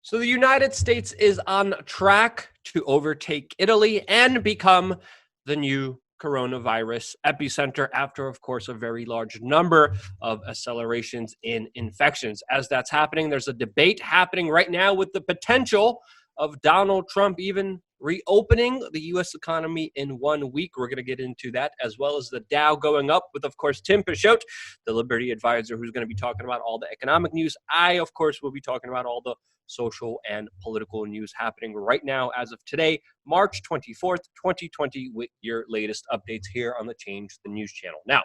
So the United States is on track to overtake Italy and become the new coronavirus epicenter after, of course, a very large number of accelerations in infections. As that's happening, there's a debate happening right now with the potential of Donald Trump even reopening the U.S. economy in 1 week. We're going to get into that, as well as the Dow going up with, of course, Tim Picciott, the Liberty advisor, who's going to be talking about all the economic news. I, of course, will be talking about all the social and political news happening right now as of today, March 24th, 2020, with your latest updates here on the Change the News channel. Now,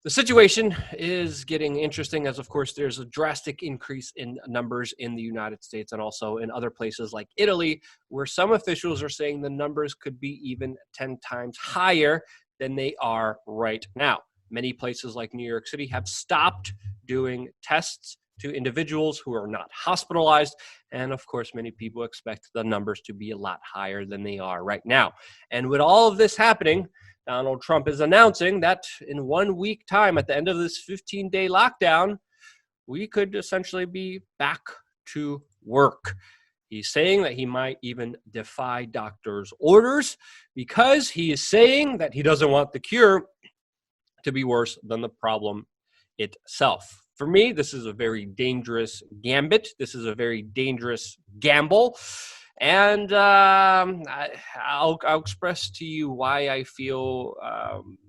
the situation is getting interesting as, of course, there's a drastic increase in numbers in the United States and also in other places like Italy, where some officials are saying the numbers could be even 10 times higher than they are right now. Many places like New York City have stopped doing tests to individuals who are not hospitalized. And of course, many people expect the numbers to be a lot higher than they are right now. And with all of this happening, Donald Trump is announcing that in 1 week time, at the end of this 15-day lockdown, we could essentially be back to work. He's saying that he might even defy doctors' orders because he is saying that he doesn't want the cure to be worse than the problem itself. For me, this is a very dangerous gambit. This is a very dangerous gamble. And I'll express to you why I feel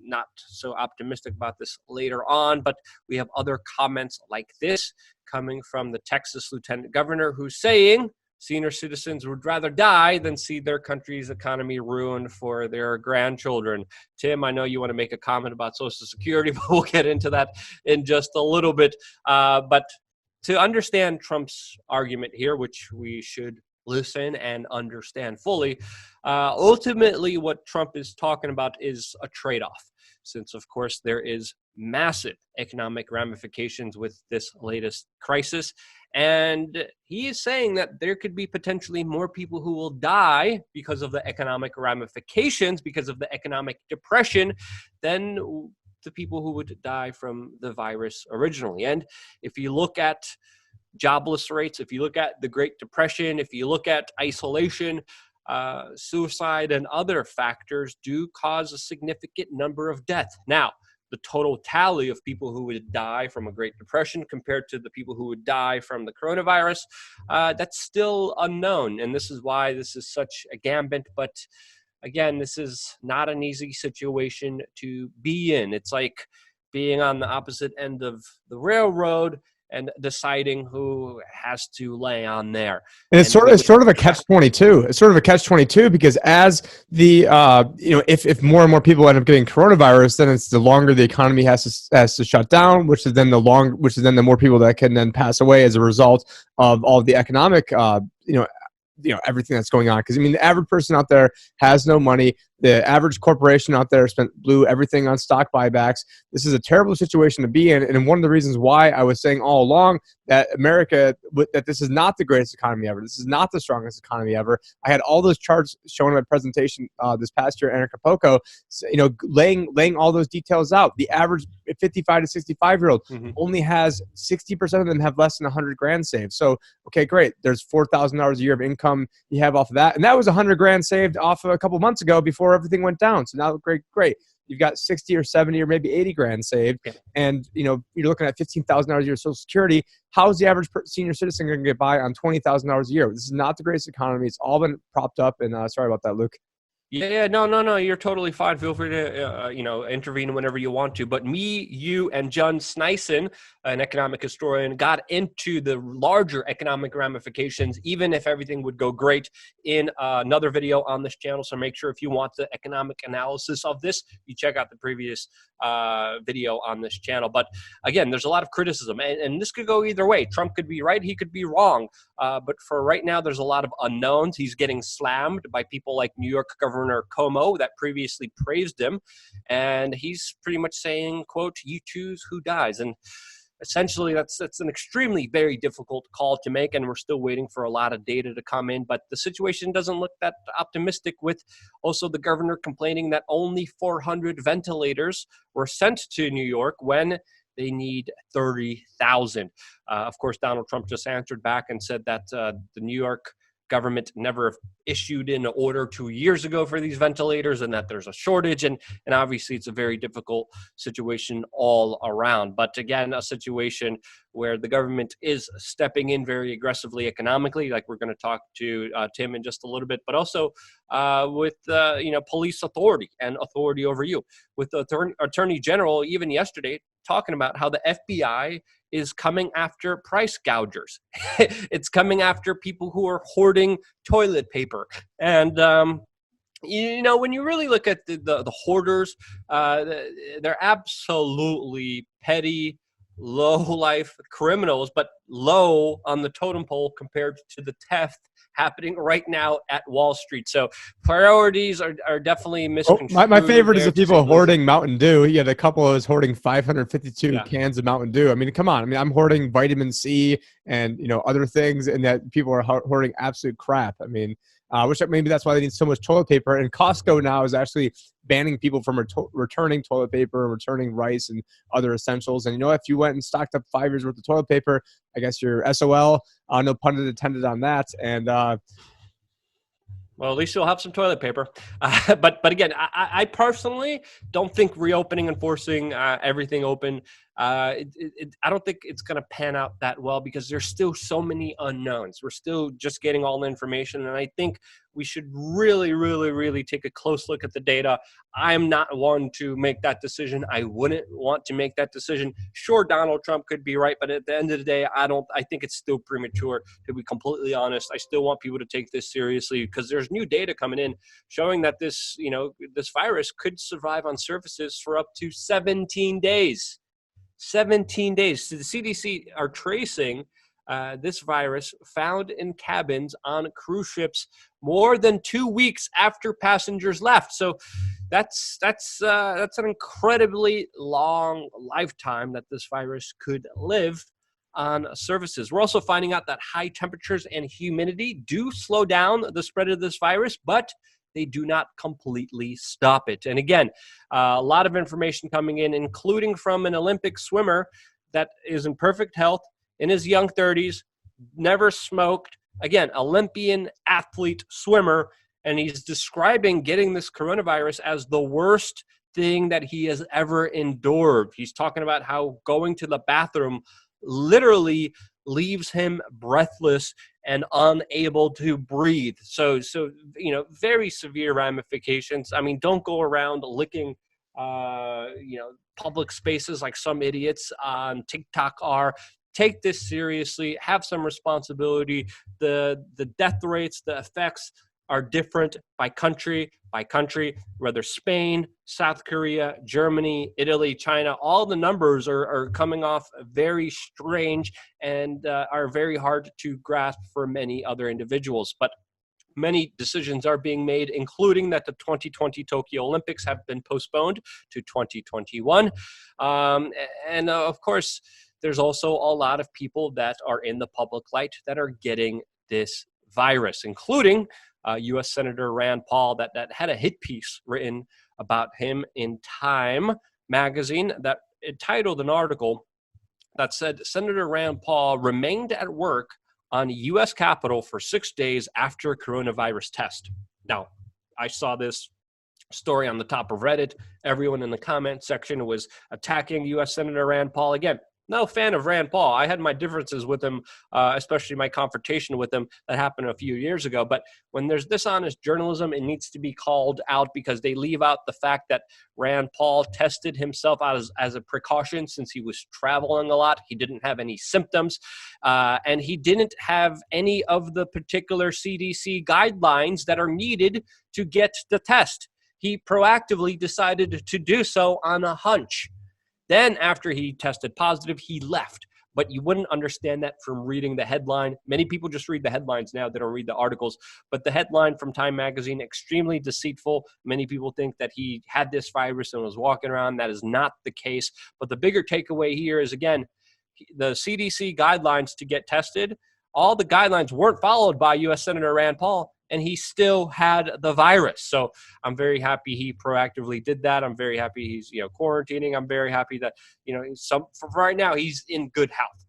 not so optimistic about this later on. But we have other comments like this coming from the Texas lieutenant governor, who's saying senior citizens would rather die than see their country's economy ruined for their grandchildren. Tim, I know you want to make a comment about Social Security, but we'll get into that in just a little bit. But to understand Trump's argument here, which we should listen and understand fully, ultimately what Trump is talking about is a trade-off. Since, of course, there is massive economic ramifications with this latest crisis. And he is saying that there could be potentially more people who will die because of the economic ramifications, because of the economic depression, than the people who would die from the virus originally. And if you look at jobless rates, if you look at the Great Depression, if you look at isolation, suicide and other factors do cause a significant number of deaths. Now, the total tally of people who would die from a Great Depression compared to the people who would die from the coronavirus, that's still unknown. And this is why this is such a gambit. But again, this is not an easy situation to be in. It's like being on the opposite end of the railroad and deciding who has to lay on there. And it's sort of a catch-22. It's sort of a catch-22 because as the if more and more people end up getting coronavirus, then it's the longer the economy has to shut down, which is then the more people that can then pass away as a result of all of the economic everything that's going on. Because I mean, the average person out there has no money. The average corporation out there blew everything on stock buybacks. This is a terrible situation to be in. And one of the reasons why I was saying all along that that this is not the greatest economy ever. This is not the strongest economy ever. I had all those charts shown in my presentation this past year at Acapulco, laying all those details out. The average 55 to 65-year-old only has 60% of them have less than 100 grand saved. So, okay, great. There's $4,000 a year of income you have off of that. And that was 100 grand saved off of a couple months ago before everything went down. So now, great. You've got 60 or 70 or maybe 80 grand saved. Okay. And, you're looking at $15,000 a year of Social Security. How is the average senior citizen going to get by on $20,000 a year? This is not the greatest economy. It's all been propped up. And sorry about that, Luke. Yeah, no, you're totally fine. Feel free to, intervene whenever you want to. But me, you, and John Sneisen, an economic historian, got into the larger economic ramifications, even if everything would go great, in another video on this channel. So make sure if you want the economic analysis of this, you check out the previous video on this channel. But again, there's a lot of criticism, and this could go either way. Trump could be right, he could be wrong. But for right now, there's a lot of unknowns. He's getting slammed by people like New York Governor Cuomo that previously praised him. And he's pretty much saying, quote, "You choose who dies." And essentially, that's an extremely very difficult call to make, and we're still waiting for a lot of data to come in. But the situation doesn't look that optimistic, with also the governor complaining that only 400 ventilators were sent to New York when they need 30,000. Of course, Donald Trump just answered back and said that the New York government never issued an order 2 years ago for these ventilators and that there's a shortage. And obviously, it's a very difficult situation all around. But again, a situation where the government is stepping in very aggressively economically, like we're going to talk to Tim in just a little bit, but also with police authority and authority over you. With the Attorney General, even yesterday, talking about how the FBI is coming after price gougers. It's coming after people who are hoarding toilet paper. And when you really look at the hoarders, they're absolutely petty, low-life criminals, but low on the totem pole compared to the theft happening right now at Wall Street. So priorities are definitely misconstrued. My favorite is the people hoarding Mountain Dew. He had a couple of us hoarding 552 cans of Mountain Dew. I mean, come on. I mean, I'm hoarding vitamin C and other things, and that people are hoarding absolute crap. I mean, which maybe that's why they need so much toilet paper. And Costco now is actually banning people from returning toilet paper and returning rice and other essentials. And if you went and stocked up 5 years worth of toilet paper, I guess you're SOL. No pun intended on that. And well, at least you'll have some toilet paper. But again, I personally don't think reopening and forcing everything open, I don't think it's going to pan out that well because there's still so many unknowns. We're still just getting all the information. And I think we should really, really, really take a close look at the data. I'm not one to make that decision. I wouldn't want to make that decision. Sure, Donald Trump could be right, but at the end of the day, I think it's still premature, to be completely honest. I still want people to take this seriously because there's new data coming in showing that this virus could survive on surfaces for up to 17 days. 17 days. So the CDC are tracing this virus found in cabins on cruise ships more than 2 weeks after passengers left. So that's an incredibly long lifetime that this virus could live on surfaces. We're also finding out that high temperatures and humidity do slow down the spread of this virus, but they do not completely stop it. And again, a lot of information coming in, including from an Olympic swimmer that is in perfect health, in his young 30s, never smoked. Again, Olympian athlete swimmer, and he's describing getting this coronavirus as the worst thing that he has ever endured. He's talking about how going to the bathroom literally leaves him breathless and unable to breathe. So very severe ramifications. I mean, don't go around licking, public spaces like some idiots on TikTok are. Take this seriously. Have some responsibility. The death rates, the effects are different by country, whether Spain, South Korea, Germany, Italy, China, all the numbers are coming off very strange and are very hard to grasp for many other individuals. But many decisions are being made, including that the 2020 Tokyo Olympics have been postponed to 2021. And of course, there's also a lot of people that are in the public light that are getting this virus, including U.S. Senator Rand Paul that had a hit piece written about him in Time magazine that it titled an article that said Senator Rand Paul remained at work on U.S. Capitol for 6 days after a coronavirus test. Now, I saw this story on the top of Reddit. Everyone in the comment section was attacking U.S. Senator Rand Paul. Again, no fan of Rand Paul. I had my differences with him, especially my confrontation with him that happened a few years ago. But when there's dishonest journalism, it needs to be called out because they leave out the fact that Rand Paul tested himself out as a precaution since he was traveling a lot. He didn't have any symptoms, and he didn't have any of the particular CDC guidelines that are needed to get the test. He proactively decided to do so on a hunch. Then after he tested positive, he left. But you wouldn't understand that from reading the headline. Many people just read the headlines now. They don't read the articles. But the headline from Time magazine, extremely deceitful. Many people think that he had this virus and was walking around. That is not the case. But the bigger takeaway here is, again, the CDC guidelines to get tested, all the guidelines weren't followed by U.S. Senator Rand Paul. and he still had the virus. So I'm very happy he proactively did that. I'm very happy he's quarantining. I'm very happy that for right now he's in good health.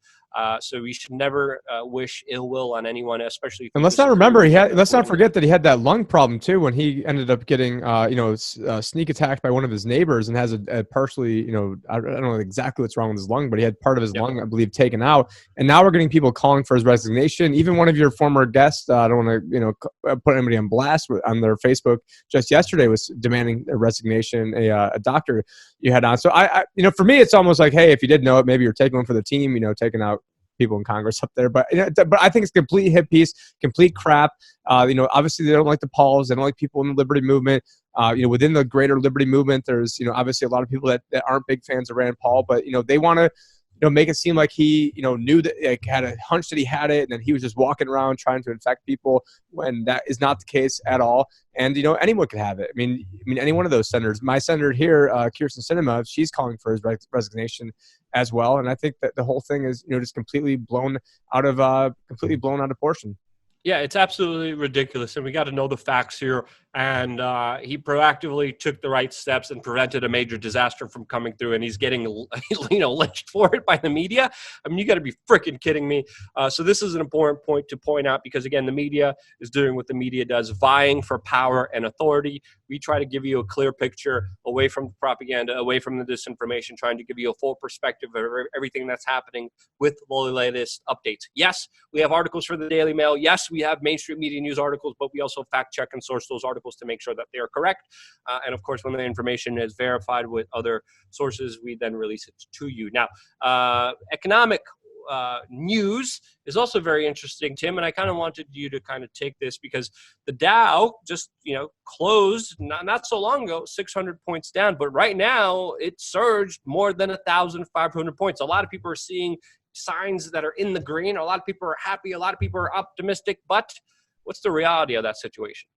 So we should never wish ill will on anyone, especially if and let's not forget that he had that lung problem too when he ended up getting sneak attacked by one of his neighbors and has a partially I don't know exactly what's wrong with his lung, but he had part of his lung, I believe, taken out. And now we're getting people calling for his resignation. Even one of your former guests, I don't want to put anybody on blast, on their Facebook just yesterday was demanding a resignation. A doctor you had on. So I for me it's almost like, hey, if you didn't know it, maybe you're taking one for the team, taking out people in Congress up there, but I think it's complete hit piece, complete crap. Obviously they don't like the Pauls, they don't like people in the liberty movement. Within the greater liberty movement, there's obviously a lot of people that aren't big fans of Rand Paul, but they want to make it seem like he knew that, had a hunch that he had it, and then he was just walking around trying to infect people when that is not the case at all. And anyone could have it. I mean, any one of those senators. My senator here, Kirsten Sinema, she's calling for his resignation as well. And I think that the whole thing is just completely blown out of proportion. Yeah, it's absolutely ridiculous, and we got to know the facts here. And he proactively took the right steps and prevented a major disaster from coming through, and he's getting lynched for it by the media. I mean, you got to be freaking kidding me. So this is an important point to point out because, again, the media is doing what the media does, vying for power and authority. We try to give you a clear picture away from the propaganda, away from the disinformation, trying to give you a full perspective of everything that's happening with the latest updates. Yes, we have articles for the Daily Mail. Yes, we have mainstream media news articles, but we also fact check and source those articles to make sure that they are correct. And of course, when the information is verified with other sources, we then release it to you. Now, economic news is also very interesting, Tim, and I kind of wanted you to kind of take this because the Dow just, closed not so long ago, 600 points down, but right now it surged more than 1,500 points. A lot of people are seeing signs that are in the green. A lot of people are happy. A lot of people are optimistic, but what's the reality of that situation?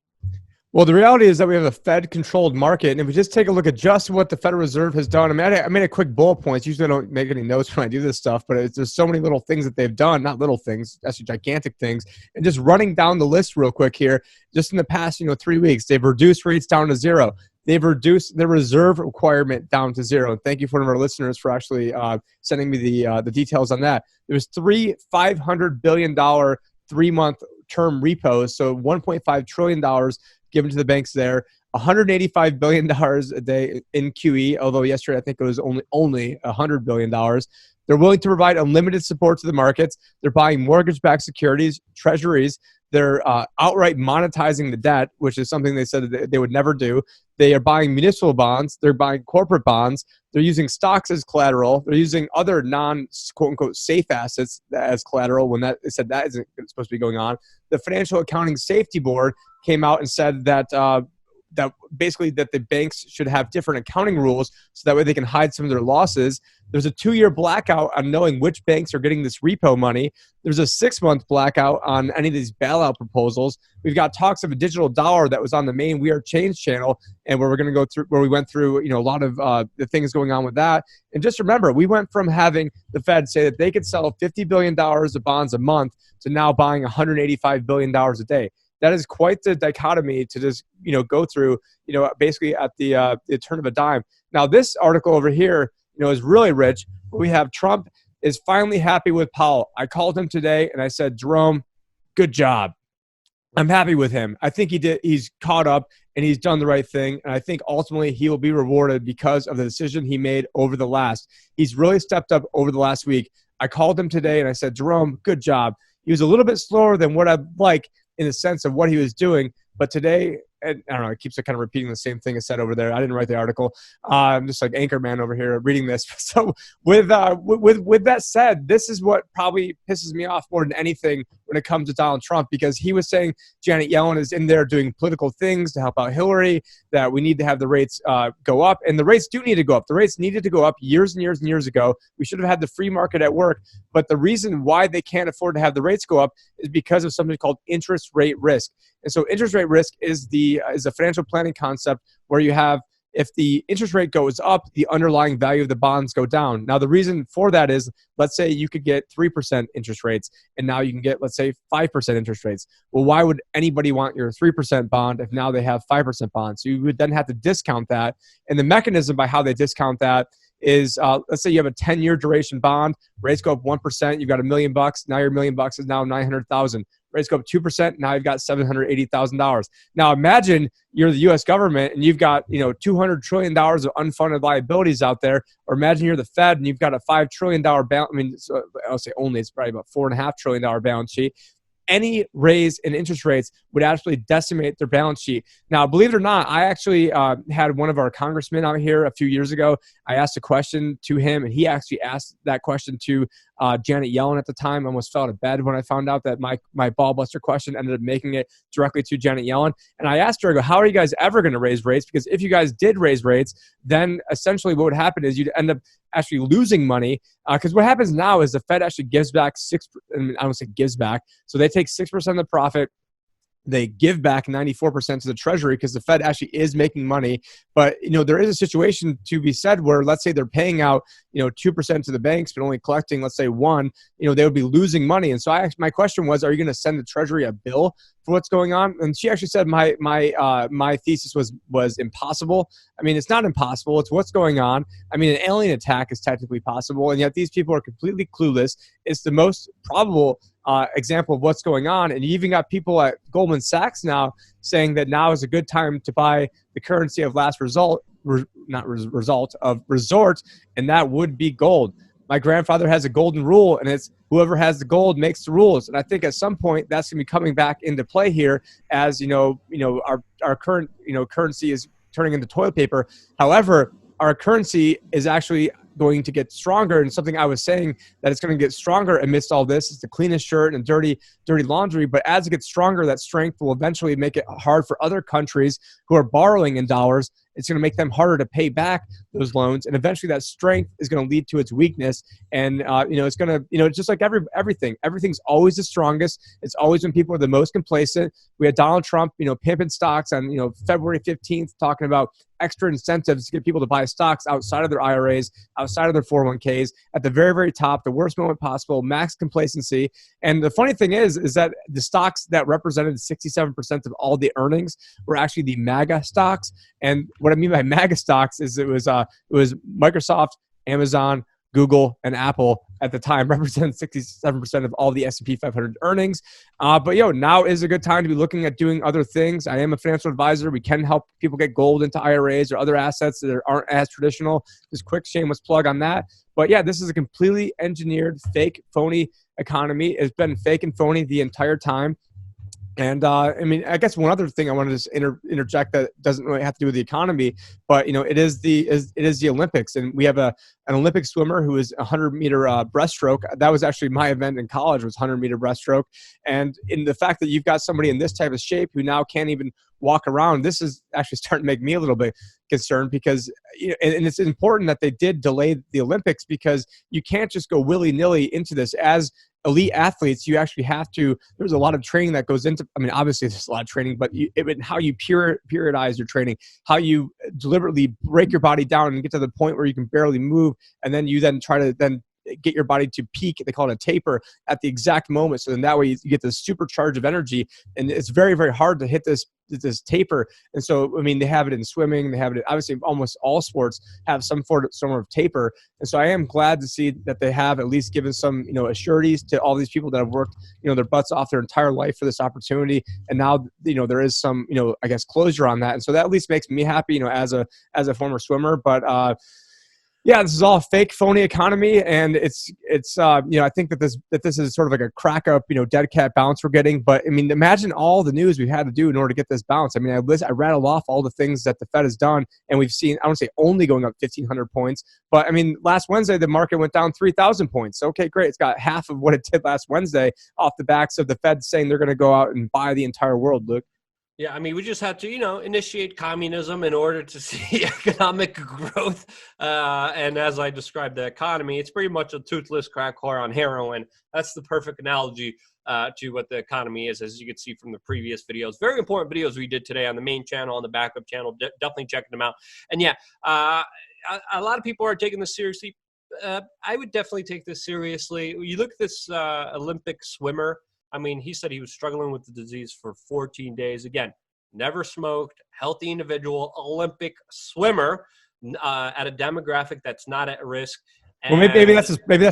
Well, the reality is that we have a Fed-controlled market, and if we just take a look at just what the Federal Reserve has done, I made a quick bullet points. Usually I don't make any notes when I do this stuff, but there's so many little things that they've done, not little things, actually gigantic things. And just running down the list real quick here, just in the past 3 weeks, they've reduced rates down to zero. They've reduced the reserve requirement down to zero. And thank you for one of our listeners for actually sending me the details on that. There was three $500 billion 3-month term repos, so $1.5 trillion given to the banks there, $185 billion a day in QE, although yesterday I think it was only $100 billion. They're willing to provide unlimited support to the markets. They're buying mortgage-backed securities, treasuries. They're outright monetizing the debt, which is something they said that they would never do. They are buying municipal bonds. They're buying corporate bonds. They're using stocks as collateral. They're using other non-quote-unquote safe assets as collateral when they said that isn't supposed to be going on. The Financial Accounting Safety Board came out and said that basically that the banks should have different accounting rules so that way they can hide some of their losses. There's a 2-year blackout on knowing which banks are getting this repo money. There's a 6-month blackout on any of these bailout proposals. We've got talks of a digital dollar that was on the main We Are Change channel, and where we went through a lot of the things going on with that. And just remember, we went from having the Fed say that they could sell $50 billion of bonds a month to now buying $185 billion a day. That is quite the dichotomy to just go through basically at the turn of a dime. Now this article over here is really rich. We have Trump is finally happy with Powell. I called him today and I said, Jerome, good job. I'm happy with him. I think he's caught up and he's done the right thing. And I think ultimately he will be rewarded because of the decision he made he's really stepped up over the last week. I called him today and I said, Jerome, good job. He was a little bit slower than what I'd like in the sense of what he was doing. But today, and I don't know, it keeps kind of repeating the same thing I said over there. I didn't write the article. I'm just like Anchorman over here reading this. So with that said, this is what probably pisses me off more than anything when it comes to Donald Trump, because he was saying Janet Yellen is in there doing political things to help out Hillary, that we need to have the rates go up. And the rates do need to go up. The rates needed to go up years and years and years ago. We should have had the free market at work. But the reason why they can't afford to have the rates go up is because of something called interest rate risk. And so interest rate risk is a financial planning concept where you have if the interest rate goes up, the underlying value of the bonds go down. Now, the reason for that is, let's say you could get 3% interest rates, and now you can get, let's say, 5% interest rates. Well, why would anybody want your 3% bond if now they have 5% bonds? So you would then have to discount that. And the mechanism by how they discount that is, let's say you have a 10-year duration bond, rates go up 1%, you've got $1 million, now your $1 million is now 900,000. Rates go up 2%, now you've got $780,000. Now imagine you're the U.S. government and you've got, $200 trillion of unfunded liabilities out there, or imagine you're the Fed and you've got a $5 trillion balance. I mean, so I'll say only, it's probably about $4.5 trillion balance sheet. Any raise in interest rates would actually decimate their balance sheet. Now, believe it or not, I actually had one of our congressmen out here a few years ago. I asked a question to him, and he actually asked that question to Janet Yellen at the time. I almost fell out of bed when I found out that my ball buster question ended up making it directly to Janet Yellen. And I asked her, I go, how are you guys ever going to raise rates? Because if you guys did raise rates, then essentially what would happen is you'd end up actually losing money. Because what happens now is the Fed actually gives back I don't say gives back. So they take 6% of the profit. They give back 94% to the Treasury because the Fed actually is making money. But, there is a situation to be said where, let's say they're paying out, 2% to the banks, but only collecting, let's say 1%, they would be losing money. And so my question was, are you going to send the Treasury a bill for what's going on? And she actually said my thesis was impossible. I mean, it's not impossible. It's what's going on. I mean, an alien attack is technically possible, and yet these people are completely clueless. It's the most probable example of what's going on. And you even got people at Goldman Sachs now saying that now is a good time to buy the currency of last resort, and that would be gold. My grandfather has a golden rule, and it's whoever has the gold makes the rules. And I think at some point that's going to be coming back into play here, as our current currency is turning into toilet paper. However, our currency is actually going to get stronger, and something I was saying that it's going to get stronger amidst all this is the cleanest shirt and dirty laundry. But as it gets stronger, that strength will eventually make it hard for other countries who are borrowing in dollars. It's going to make them harder to pay back those loans, and eventually that strength is going to lead to its weakness. And it's going to, just like everything's always the strongest. It's always when people are the most complacent. We had Donald Trump, pimping stocks on February 15th, talking about extra incentives to get people to buy stocks outside of their IRAs, outside of their 401ks, at the very, very top, the worst moment possible, max complacency. And the funny thing is that the stocks that represented 67% of all the earnings were actually the MAGA stocks. And what I mean by MAGA stocks is it was Microsoft, Amazon, Google, and Apple at the time represent 67% of all the S&P 500 earnings. But now is a good time to be looking at doing other things. I am a financial advisor. We can help people get gold into IRAs or other assets that aren't as traditional. Just quick shameless plug on that. But yeah, this is a completely engineered, fake, phony economy. It's been fake and phony the entire time. And I guess one other thing I wanted to interject that doesn't really have to do with the economy, but it is the Olympics, and we have an Olympic swimmer who is 100-meter breaststroke. That was actually my event in college, was 100-meter breaststroke. And in the fact that you've got somebody in this type of shape who now can't even walk around, this is actually starting to make me a little bit concerned, because and it's important that they did delay the Olympics, because you can't just go willy-nilly into this. As elite athletes, you actually have to, there's a lot of training that goes into, obviously there's a lot of training, but how you periodize your training, how you deliberately break your body down and get to the point where you can barely move, and then you try to get your body to peak. They call it a taper at the exact moment. So then that way you get this supercharge of energy, and it's very, very hard to hit this taper. And so, they have it in swimming. They have it, obviously, almost all sports have some form of taper. And so I am glad to see that they have at least given some, assurities to all these people that have worked, their butts off their entire life for this opportunity. And now, there is some, I guess, closure on that. And so that at least makes me happy, as a former swimmer. But, yeah, this is all a fake, phony economy, and it's I think that this is sort of like a crack up, dead cat bounce we're getting. But imagine all the news we've had to do in order to get this bounce. I rattled off all the things that the Fed has done, and we've seen, I don't say only going up 1,500 points, but last Wednesday the market went down 3,000 points. Okay, great, it's got half of what it did last Wednesday off the backs of the Fed saying they're going to go out and buy the entire world, Luke. Yeah, we just had to, initiate communism in order to see economic growth. And as I described the economy, it's pretty much a toothless crack whore on heroin. That's the perfect analogy to what the economy is, as you can see from the previous videos. Very important videos we did today on the main channel, on the backup channel. Definitely checking them out. And yeah, a lot of people are taking this seriously. I would definitely take this seriously. You look at this Olympic swimmer. I mean, he said he was struggling with the disease for 14 days. Again, never smoked, healthy individual, Olympic swimmer at a demographic that's not at risk. Well, maybe that's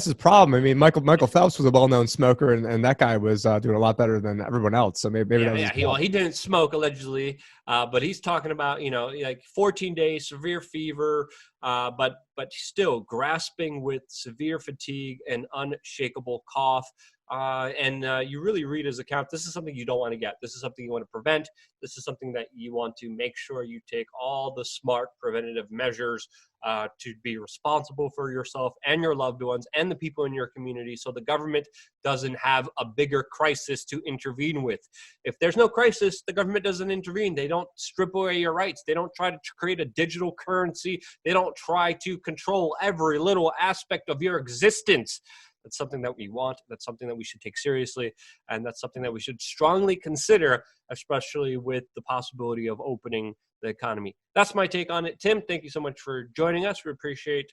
his problem. I mean, Michael Phelps was a well-known smoker, and that guy was doing a lot better than everyone else. So maybe that was his problem. He didn't smoke allegedly, but he's talking about, you know, like 14 days, severe fever, but still grasping with severe fatigue and unshakable cough. You really read his account. This is something you don't want to get. This is something you want to prevent. This is something that you want to make sure you take all the smart preventative measures to be responsible for yourself and your loved ones and the people in your community, so the government doesn't have a bigger crisis to intervene with. If there's no crisis, the government doesn't intervene. They don't strip away your rights. They don't try to create a digital currency. They don't try to control every little aspect of your existence. That's something that we want. That's something that we should take seriously. And that's something that we should strongly consider, especially with the possibility of opening the economy. That's my take on it. Tim, thank you so much for joining us. We appreciate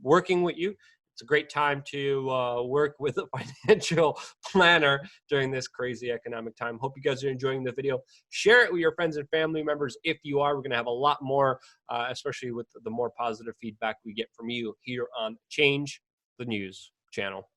working with you. It's a great time to work with a financial planner during this crazy economic time. Hope you guys are enjoying the video. Share it with your friends and family members. If you are, we're going to have a lot more, especially with the more positive feedback we get from you here on Change the News channel.